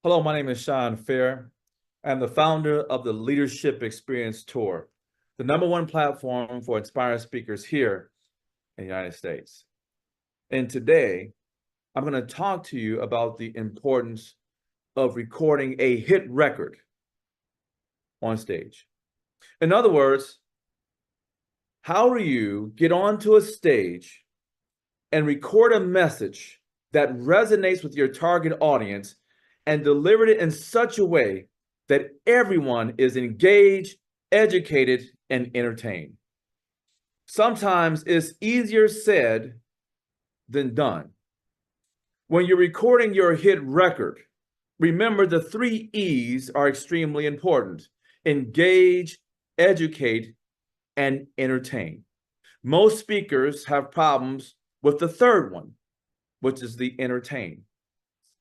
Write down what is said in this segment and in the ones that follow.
Hello, my name is Shawn. I'm the founder of the Leadership Experience Tour, the #1 platform for inspiring speakers here in the United States. And today, I'm going to talk to you about the importance of recording a hit record on stage. In other words, how do you get onto a stage and record a message that resonates with your target audience and deliver it in such a way that everyone is engaged, educated, and entertained? Sometimes it's easier said than done. When you're recording your hit record, remember the 3 E's are extremely important: engage, educate, and entertain. Most speakers have problems with the third one, which is the entertain.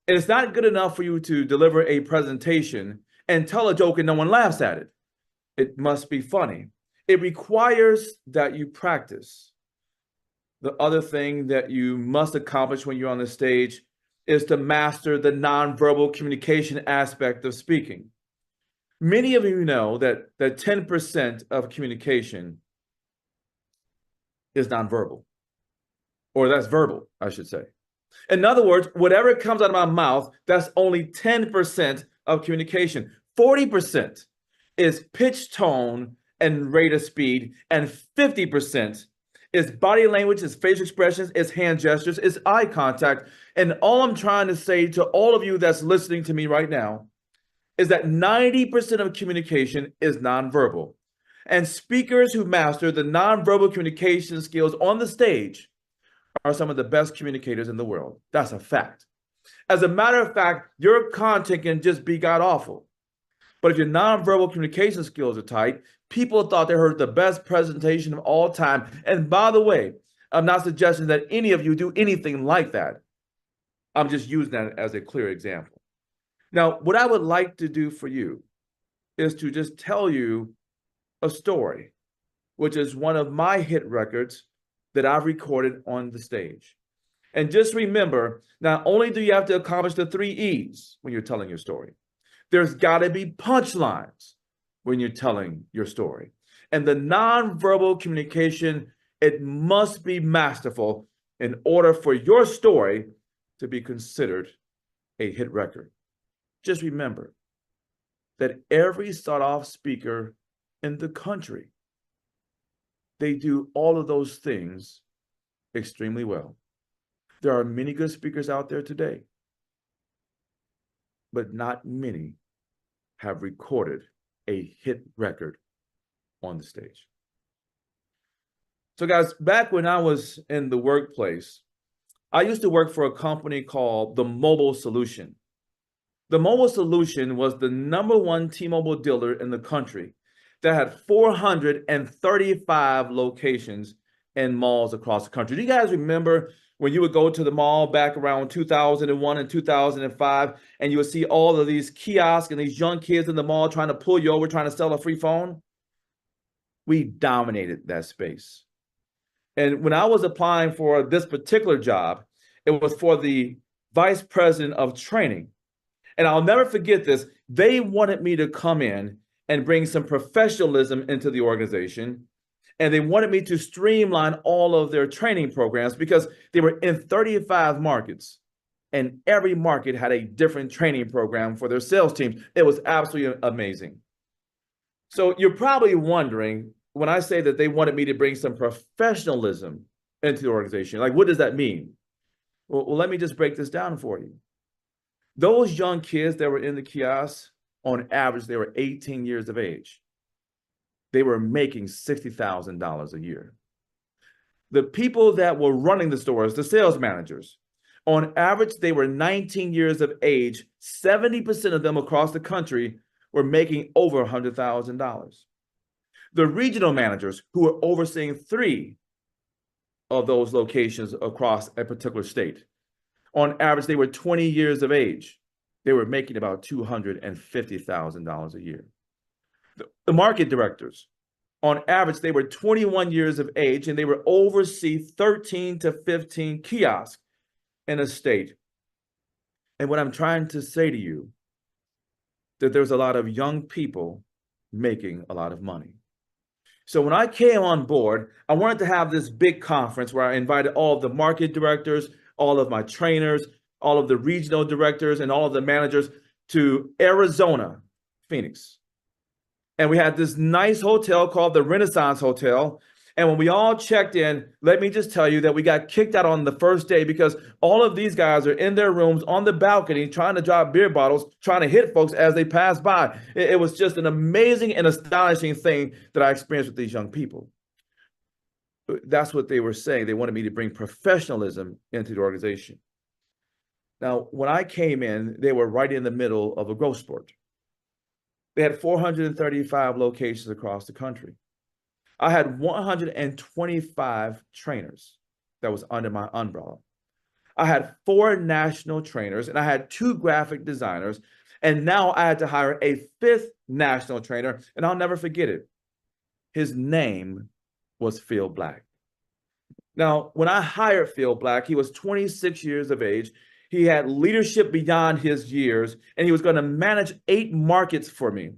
And it's not good enough for you to deliver a presentation and tell a joke and no one laughs at it. It must be funny. It requires that you practice. The other thing that you must accomplish when you're on the stage is to master the nonverbal communication aspect of speaking. Many of you know that 10% of communication is nonverbal, or that's verbal, I should say. In other words, whatever comes out of my mouth, that's only 10% of communication. 40% is pitch, tone, and rate of speed, and 50% is body language, is facial expressions, is hand gestures, is eye contact. And all I'm trying to say to all of you that's listening to me right now is that 90% of communication is nonverbal. And speakers who master the nonverbal communication skills on the stage are some of the best communicators in the world. That's a fact. As a matter of fact, your content can just be god awful. But if your nonverbal communication skills are tight, people thought they heard the best presentation of all time. And by the way, I'm not suggesting that any of you do anything like that. I'm just using that as a clear example. Now, what I would like to do for you is to just tell you a story, which is one of my hit records that I've recorded on the stage. And just remember, not only do you have to accomplish the 3 E's when you're telling your story, there's got to be punchlines when you're telling your story. And the nonverbal communication, it must be masterful in order for your story to be considered a hit record. Just remember that every start-off speaker in the country, they do all of those things extremely well. There are many good speakers out there today, but not many have recorded a hit record on the stage. So guys, back when I was in the workplace, I used to work for a company called the Mobile Solution. The Mobile Solution was the #1 T-Mobile dealer in the country that had 435 locations in malls across the country. Do you guys remember when you would go to the mall back around 2001 and 2005, and you would see all of these kiosks and these young kids in the mall trying to pull you over, trying to sell a free phone? We dominated that space. And when I was applying for this particular job, it was for the vice president of training. And I'll never forget this. They wanted me to come in and bring some professionalism into the organization. And they wanted me to streamline all of their training programs because they were in 35 markets. And every market had a different training program for their sales teams. It was absolutely amazing. So you're probably wondering, when I say that they wanted me to bring some professionalism into the organization, like, what does that mean? Well, let me just break this down for you. Those young kids that were in the kiosks, on average, they were 18 years of age. They were making $60,000 a year. The people that were running the stores, the sales managers, on average, they were 19 years of age. 70% of them across the country were making over $100,000. The regional managers, who were overseeing 3 of those locations across a particular state, on average, they were 20 years of age. They were making about $250,000 a year. The market directors, on average, they were 21 years of age, and they would oversee 13 to 15 kiosks in a state. And what I'm trying to say to you that there's a lot of young people making a lot of money. So when I came on board, I wanted to have this big conference where I invited all of the market directors, all of my trainers, all of the regional directors, and all of the managers to Arizona, Phoenix. And we had this nice hotel called the Renaissance Hotel. And when we all checked in, let me just tell you that we got kicked out on the first day because all of these guys are in their rooms on the balcony trying to drop beer bottles, trying to hit folks as they pass by. It was just an amazing and astonishing thing that I experienced with these young people. That's what they were saying. They wanted me to bring professionalism into the organization. Now, when I came in, they were right in the middle of a growth spurt. They had 435 locations across the country. I had 125 trainers that was under my umbrella. I had 4 national trainers and I had 2 graphic designers. And now I had to hire a 5th national trainer, and I'll never forget it. His name was Phil Black. Now, when I hired Phil Black, he was 26 years of age. He had leadership beyond his years, and he was going to manage 8 markets for me.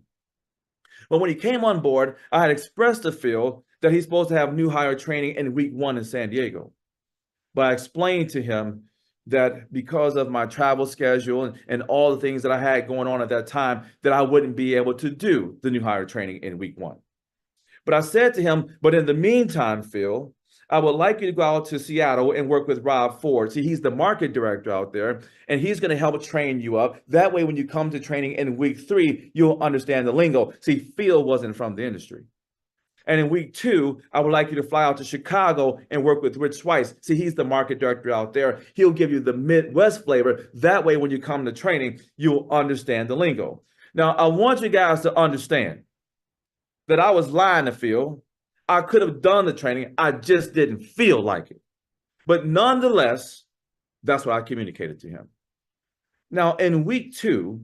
But when he came on board, I had expressed to Phil that he's supposed to have new hire training in week 1 in San Diego. But I explained to him that because of my travel schedule and all the things that I had going on at that time, that I wouldn't be able to do the new hire training in week 1. But I said to him, but in the meantime, Phil, I would like you to go out to Seattle and work with Rob Ford. See, he's the market director out there, and he's going to help train you up. That way, when you come to training in week 3, you'll understand the lingo. See, Phil wasn't from the industry. And in week 2, I would like you to fly out to Chicago and work with Rich Weiss. See, he's the market director out there. He'll give you the Midwest flavor. That way, when you come to training, you'll understand the lingo. Now, I want you guys to understand that I was lying to Phil. I could have done the training. I just didn't feel like it. But nonetheless, that's what I communicated to him. Now, in week 2,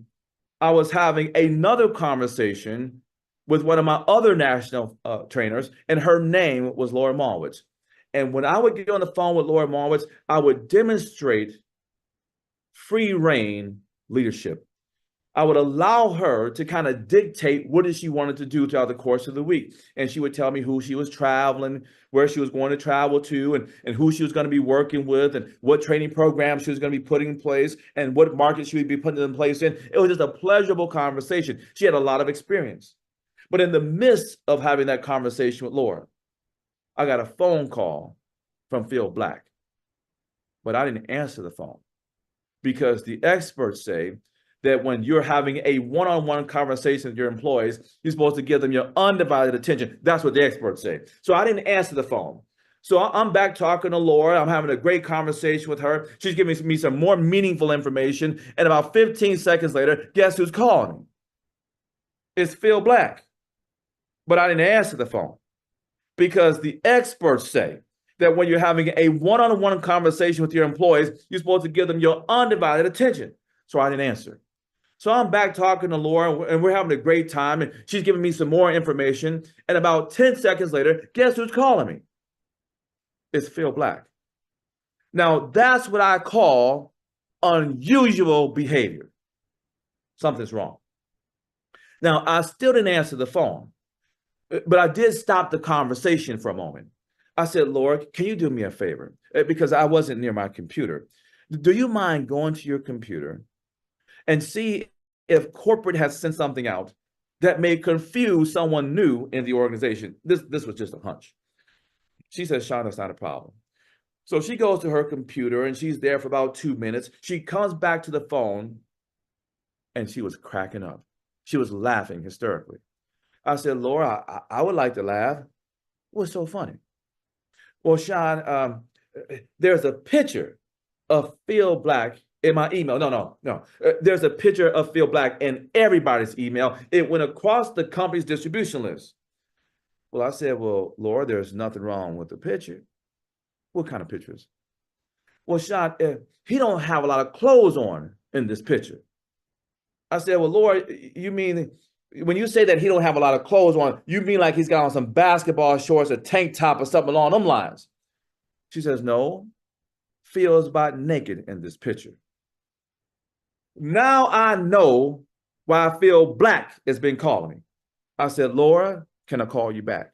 I was having another conversation with one of my other national trainers, and her name was Laura Malwitz. And when I would get on the phone with Laura Malwitz, I would demonstrate free reign leadership. I would allow her to kind of dictate what she wanted to do throughout the course of the week. And she would tell me who she was traveling, where she was going to travel to, and who she was going to be working with, and what training program she was going to be putting in place, and what market she would be putting in place in. It was just a pleasurable conversation. She had a lot of experience. But in the midst of having that conversation with Laura, I got a phone call from Phil Black. But I didn't answer the phone because the experts say that when you're having a one-on-one conversation with your employees, you're supposed to give them your undivided attention. That's what the experts say. So I didn't answer the phone. So I'm back talking to Laura. I'm having a great conversation with her. She's giving me some more meaningful information. And about 15 seconds later, guess who's calling me? It's Phil Black. But I didn't answer the phone because the experts say that when you're having a one-on-one conversation with your employees, you're supposed to give them your undivided attention. So I didn't answer. So I'm back talking to Laura, and we're having a great time, and she's giving me some more information. And about 10 seconds later, guess who's calling me? It's Phil Black. Now, that's what I call unusual behavior. Something's wrong. Now, I still didn't answer the phone, but I did stop the conversation for a moment. I said, Laura, can you do me a favor? Because I wasn't near my computer. Do you mind going to your computer and see if corporate has sent something out that may confuse someone new in the organization? This was just a hunch. She says, Shawn, that's not a problem. So she goes to her computer and she's there for about 2 minutes. She comes back to the phone and she was cracking up. She was laughing hysterically. I said, Laura, I would like to laugh. What's so funny? Well, Shawn, there's a picture of Phil Black in my email. No. There's a picture of Phil Black in everybody's email. It went across the company's distribution list. Well, I said, well, Laura, there's nothing wrong with the picture. What kind of pictures? Well, Shawn, he don't have a lot of clothes on in this picture. I said, well, Laura, you mean when you say that he don't have a lot of clothes on, you mean like he's got on some basketball shorts, a tank top, or something along them lines? She says, no, Phil's about naked in this picture. Now I know while I feel black has been calling me. I said, Laura, can I call you back?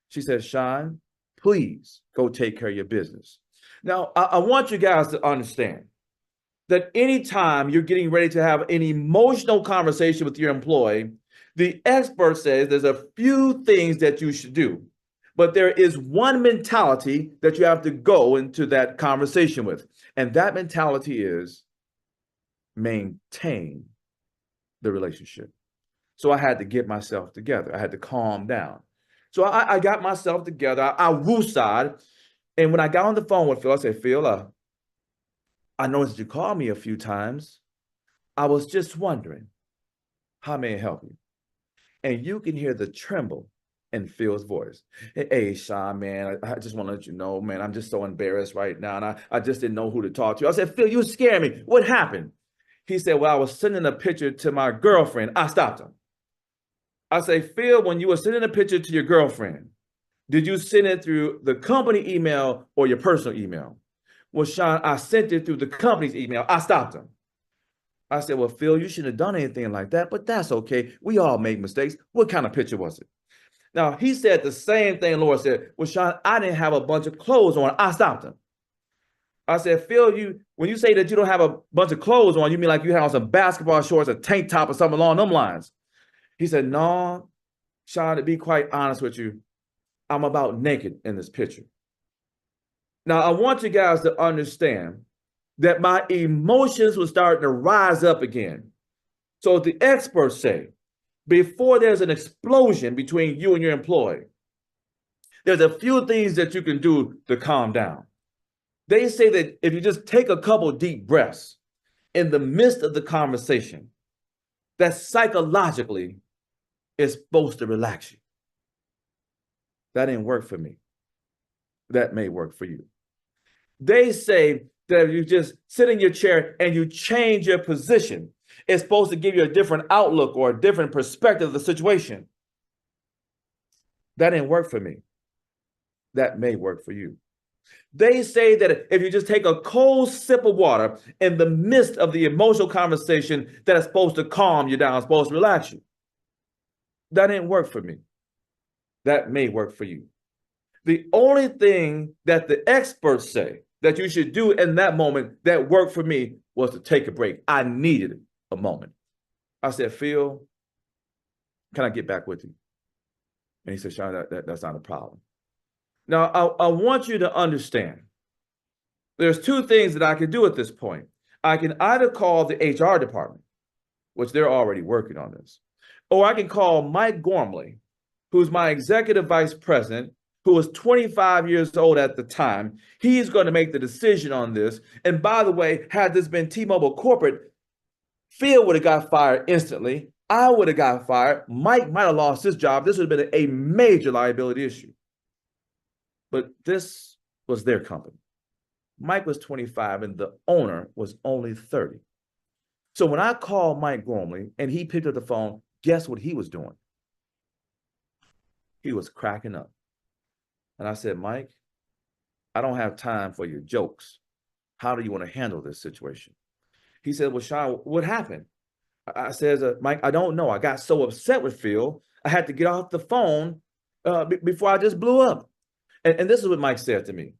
She said, Shawn, please go take care of your business. Now, I want you guys to understand that anytime you're getting ready to have an emotional conversation with your employee, the expert says there's a few things that you should do, but there is one mentality that you have to go into that conversation with. And that mentality is maintain the relationship. So I had to get myself together. I had to calm down. So I got myself together. I woosah'd. And when I got on the phone with Phil, I said, Phil, I noticed you called me a few times. I was just wondering, how may I help you? And you can hear the tremble in Phil's voice. Hey, Shawn, man, I just want to let you know, man, I'm just so embarrassed right now. And I just didn't know who to talk to. I said, Phil, you scared me. What happened? He said, well, I was sending a picture to my girlfriend. I stopped him. I say, Phil, when you were sending a picture to your girlfriend, did you send it through the company email or your personal email? Well, Shawn, I sent it through the company's email. I stopped him. I said, well, Phil, you shouldn't have done anything like that, but that's okay. We all make mistakes. What kind of picture was it? Now, he said the same thing Laura said. Well, Shawn, I didn't have a bunch of clothes on. I stopped him. I said, Phil, when you say that you don't have a bunch of clothes on, you mean like you have on some basketball shorts, a tank top, or something along them lines? He said, no, Shawn, to be quite honest with you, I'm about naked in this picture. Now, I want you guys to understand that my emotions were starting to rise up again. So the experts say, before there's an explosion between you and your employee, there's a few things that you can do to calm down. They say that if you just take a couple deep breaths in the midst of the conversation, that psychologically is supposed to relax you. That didn't work for me. That may work for you. They say that if you just sit in your chair and you change your position, it's supposed to give you a different outlook or a different perspective of the situation. That didn't work for me. That may work for you. They say that if you just take a cold sip of water in the midst of the emotional conversation, that is supposed to calm you down, supposed to relax you. That didn't work for me. That may work for you. The only thing that the experts say that you should do in that moment that worked for me was to take a break. I needed a moment. I said, Phil, can I get back with you? And he said, Shawn, that's not a problem. Now, I want you to understand, there's two things that I can do at this point. I can either call the HR department, which they're already working on this, or I can call Mike Gormley, who's my executive vice president, who was 25 years old at the time. He's going to make the decision on this. And by the way, had this been T-Mobile corporate, Phil would have got fired instantly. I would have got fired. Mike might have lost his job. This would have been a major liability issue. But this was their company. Mike was 25 and the owner was only 30. So when I called Mike Gormley and he picked up the phone, guess what he was doing? He was cracking up. And I said, Mike, I don't have time for your jokes. How do you want to handle this situation? He said, well, Shawn, what happened? I said, Mike, I don't know. I got so upset with Phil, I had to get off the phone before I just blew up. And this is what Mike said to me.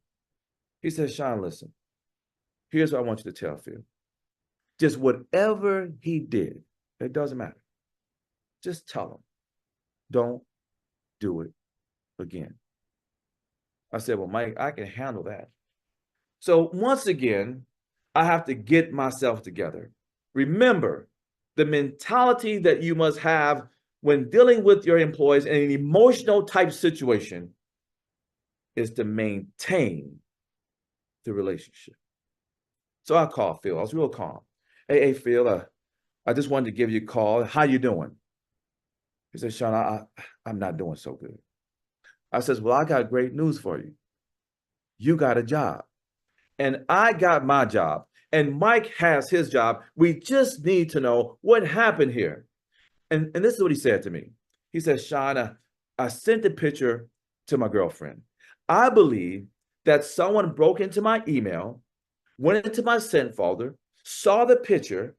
He said, Shawn, listen, here's what I want you to tell Phil. Just whatever he did, it doesn't matter. Just tell him, don't do it again. I said, well, Mike, I can handle that. So once again, I have to get myself together. Remember, the mentality that you must have when dealing with your employees in an emotional type situation is to maintain the relationship. So I called Phil. I was real calm. Hey, Phil, I just wanted to give you a call. How you doing? He said, Shawn, I'm not doing so good. I says, well, I got great news for you. You got a job. And I got my job. And Mike has his job. We just need to know what happened here. And this is what he said to me. He said, Shawn, I sent the picture to my girlfriend. I believe that someone broke into my email, went into my sent folder, saw the picture,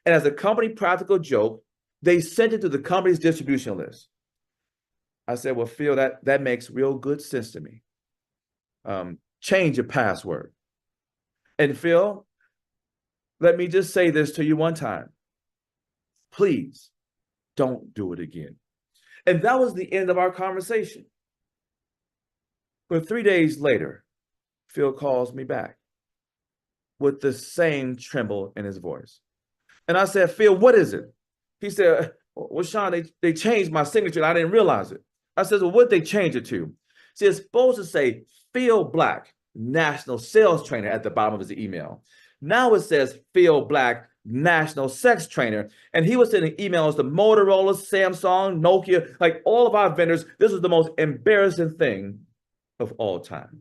And as a company practical joke, they sent it to the company's distribution list. I said, well, Phil, that makes real good sense to me. Change your password. And Phil, let me just say this to you one time. Please don't do it again. And that was the end of our conversation. But 3 days later, Phil calls me back with the same tremble in his voice. And I said, Phil, what is it? He said, well, Shawn, they changed my signature and I didn't realize it. I said, well, what did they change it to? See, it's supposed to say Phil Black, national sales trainer at the bottom of his email. Now it says Phil Black, national sex trainer. And he was sending emails to Motorola, Samsung, Nokia, like all of our vendors. This was the most embarrassing thing of all time.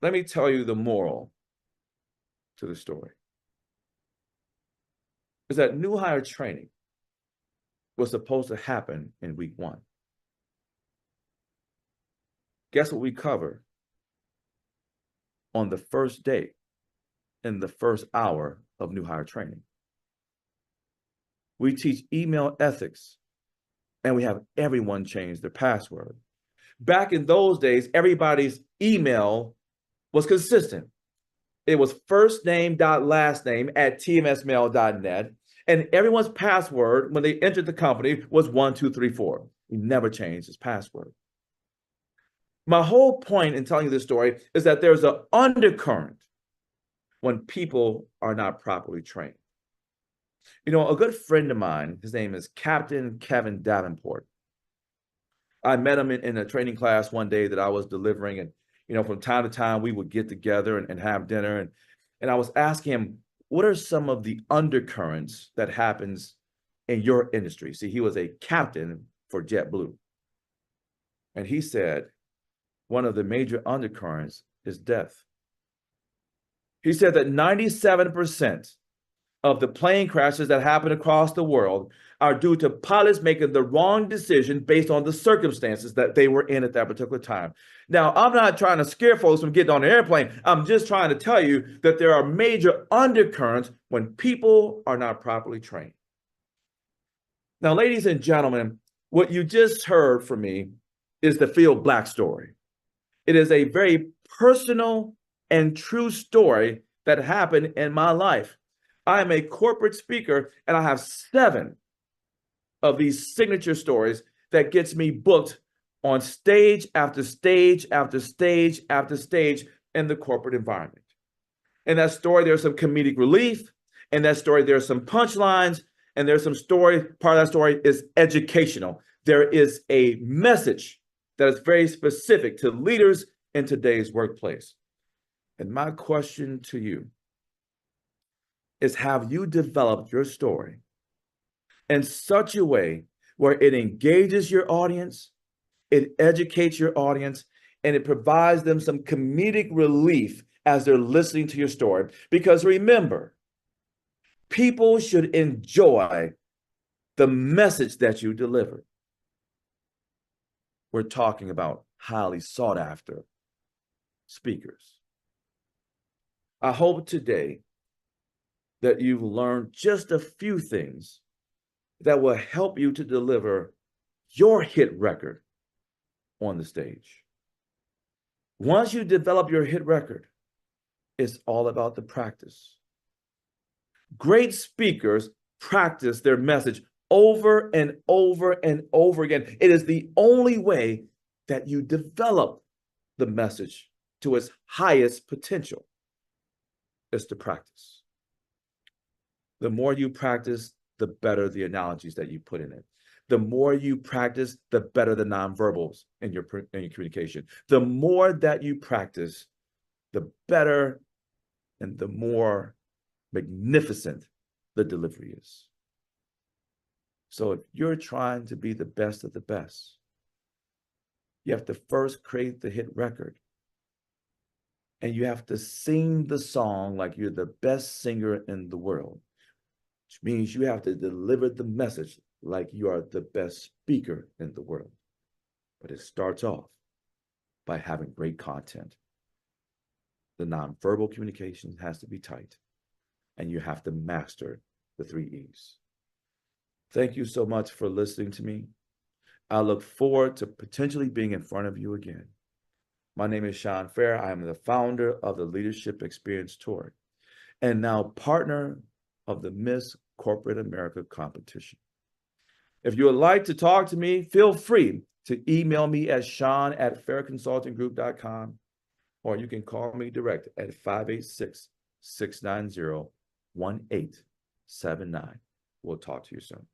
Let me tell you the moral to the story. Is that new hire training was supposed to happen in week 1. Guess what we cover on the first day in the first hour of new hire training? We teach email ethics, and we have everyone change their password. Back in those days, everybody's email was consistent. It was first name dot last name at tmsmail.net. And everyone's password when they entered the company was 1234. He never changed his password. My whole point in telling you this story is that there's an undercurrent when people are not properly trained. You know, a good friend of mine, his name is Captain Kevin Davenport. I met him in a training class one day that I was delivering, and from time to time we would get together and have dinner, and I was asking him, what are some of the undercurrents that happens in your industry? See, he was a captain for JetBlue. And he said, one of the major undercurrents is death. He said that 97% of the plane crashes that happen across the world are due to pilots making the wrong decision based on the circumstances that they were in at that particular time. Now, I'm not trying to scare folks from getting on an airplane. I'm just trying to tell you that there are major undercurrents when people are not properly trained. Now, ladies and gentlemen, what you just heard from me is the Phil Black story. It is a very personal and true story that happened in my life. I am a corporate speaker, and I have 7 of these signature stories that gets me booked on stage after stage after stage after stage in the corporate environment. In that story, there's some comedic relief. In that story, there's some punchlines, and there's some story. Part of that story is educational. There is a message that is very specific to leaders in today's workplace. And my question to you is, have you developed your story in such a way where it engages your audience, it educates your audience, and it provides them some comedic relief as they're listening to your story? Because remember, people should enjoy the message that you deliver. We're talking about highly sought after speakers. I hope today that you've learned just a few things that will help you to deliver your hit record on the stage. Once you develop your hit record, it's all about the practice. Great speakers practice their message over and over and over again. It is the only way that you develop the message to its highest potential, is to practice. The more you practice, the better the analogies that you put in it. The more you practice, the better the nonverbals in your communication. The more that you practice, the better and the more magnificent the delivery is. So if you're trying to be the best of the best, you have to first create the hit record. And you have to sing the song like you're the best singer in the world, which means you have to deliver the message like you are the best speaker in the world. But it starts off by having great content. The nonverbal communication has to be tight. and you have to master the 3 E's. Thank you so much for listening to me. I look forward to potentially being in front of you again. My name is Shawn Fair. I am the founder of the Leadership Experience Tour and now partner of the Miss Corporate America competition. If you would like to talk to me, feel free to email me at Shawn@fairconsultinggroup.com, or you can call me direct at 586-690-1879. We'll talk to you soon.